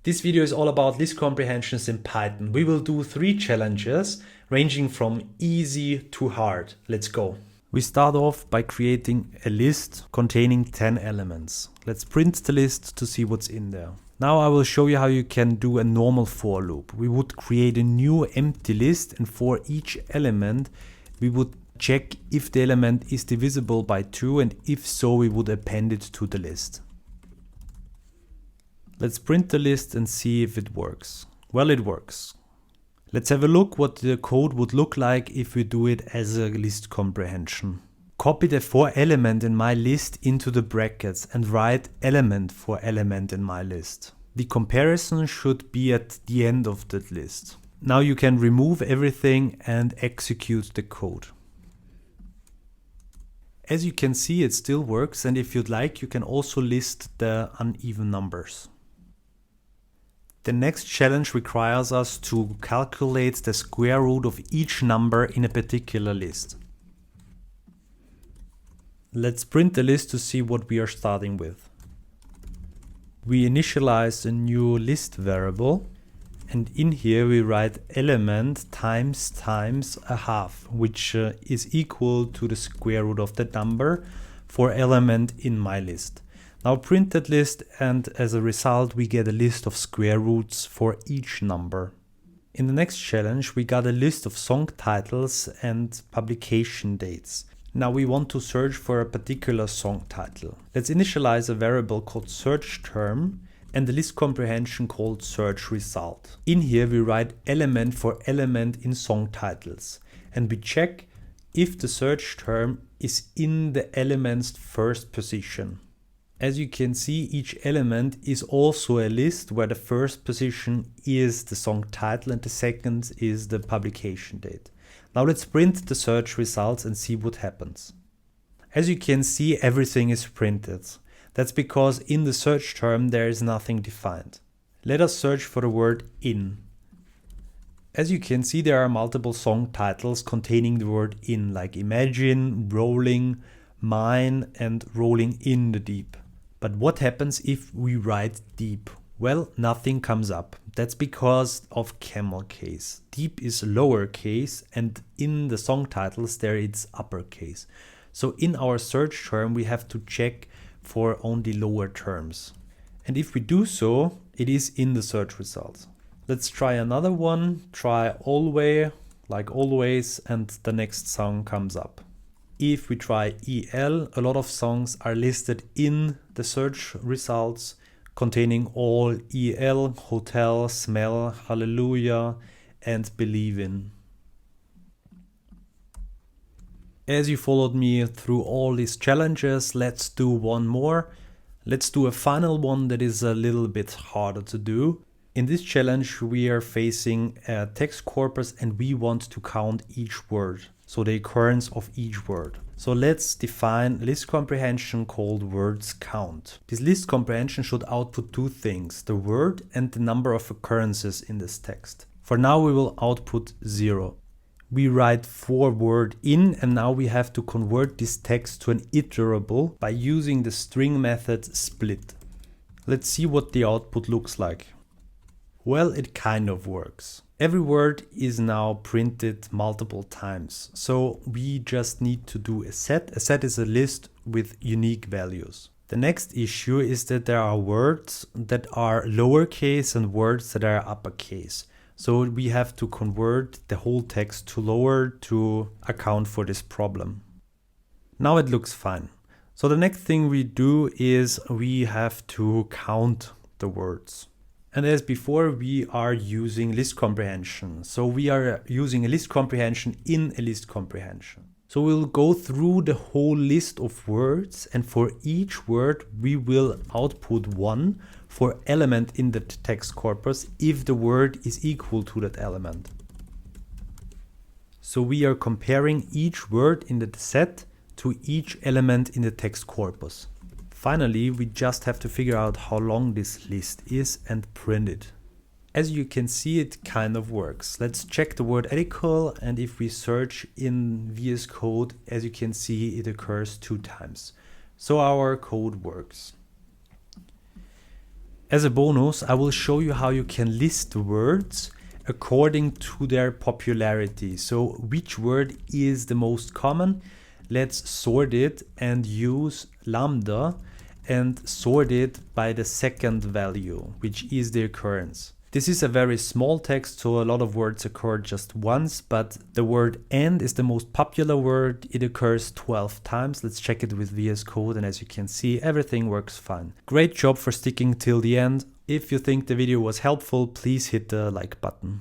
This video is all about list comprehensions in Python. We will do 3 challenges ranging from easy to hard. Let's go. We start off by creating a list containing 10 elements. Let's print the list to see what's in there. Now I will show you how you can do a normal for loop. We would create a new empty list, and for each element we would check if the element is divisible by 2, and if so we would append it to the list. Let's print the list and see if it works. Well, it works. Let's have a look what the code would look like if we do it as a list comprehension. Copy the 4 element in my list into the brackets and write element for element in my list. The comparison should be at the end of the list. Now you can remove everything and execute the code. As you can see, it still works, and if you'd like, you can also list the uneven numbers. The next challenge requires us to calculate the square root of each number in a particular list. Let's print the list to see what we are starting with. We initialize a new list variable, and in here we write element times a half, which is equal to the square root of the number for element in my list. Now print that list, and as a result we get a list of square roots for each number. In the next challenge we got a list of song titles and publication dates. Now we want to search for a particular song title. Let's initialize a variable called search term and the list comprehension called search result. In here we write element for element in song titles, and we check if the search term is in the element's first position. As you can see, each element is also a list where the first position is the song title and the second is the publication date. Now let's print the search results and see what happens. As you can see, everything is printed. That's because in the search term there is nothing defined. Let us search for the word in. As you can see, there are multiple song titles containing the word in, like Imagine, Rolling, Mine, and Rolling in the Deep. But what happens if we write deep? Well, nothing comes up. That's because of camel case. Deep is lowercase, and in the song titles there it's uppercase. So in our search term we have to check for only lower terms. And if we do so, it is in the search results. Let's try another one. Try always, like always, and the next song comes up. If we try EL, a lot of songs are listed in the search results containing all EL, hotel, smell, hallelujah, and believe in. As you followed me through all these challenges, let's do one more. Let's do a final one that is a little bit harder to do. In this challenge we are facing a text corpus and we want to count each word, so the occurrence of each word. So let's define a list comprehension called words count. This list comprehension should output 2 things, the word and the number of occurrences in this text. For now we will output 0. We write 4 word in, and now we have to convert this text to an iterable by using the string method split. Let's see what the output looks like. Well, it kind of works. Every word is now printed multiple times, so we just need to do a set. A set is a list with unique values. The next issue is that there are words that are lowercase and words that are uppercase. So we have to convert the whole text to lower to account for this problem. Now it looks fine. So the next thing we do is we have to count the words. And as before, we are using list comprehension. So we are using a list comprehension in a list comprehension. So we'll go through the whole list of words, and for each word we will output 1 for element in the text corpus if the word is equal to that element. So we are comparing each word in the set to each element in the text corpus. Finally, we just have to figure out how long this list is and print it. As you can see, it kind of works. Let's check the word article, and if we search in VS Code, as you can see, it occurs 2 times. So our code works. As a bonus, I will show you how you can list words according to their popularity. So which word is the most common? Let's sort it and use lambda and sort it by the second value, which is the occurrence. This is a very small text, so a lot of words occur just once, but the word and is the most popular word. It occurs 12 times. Let's check it with VS Code, and as you can see, everything works fine. Great job for sticking till the end. If you think the video was helpful, please hit the like button.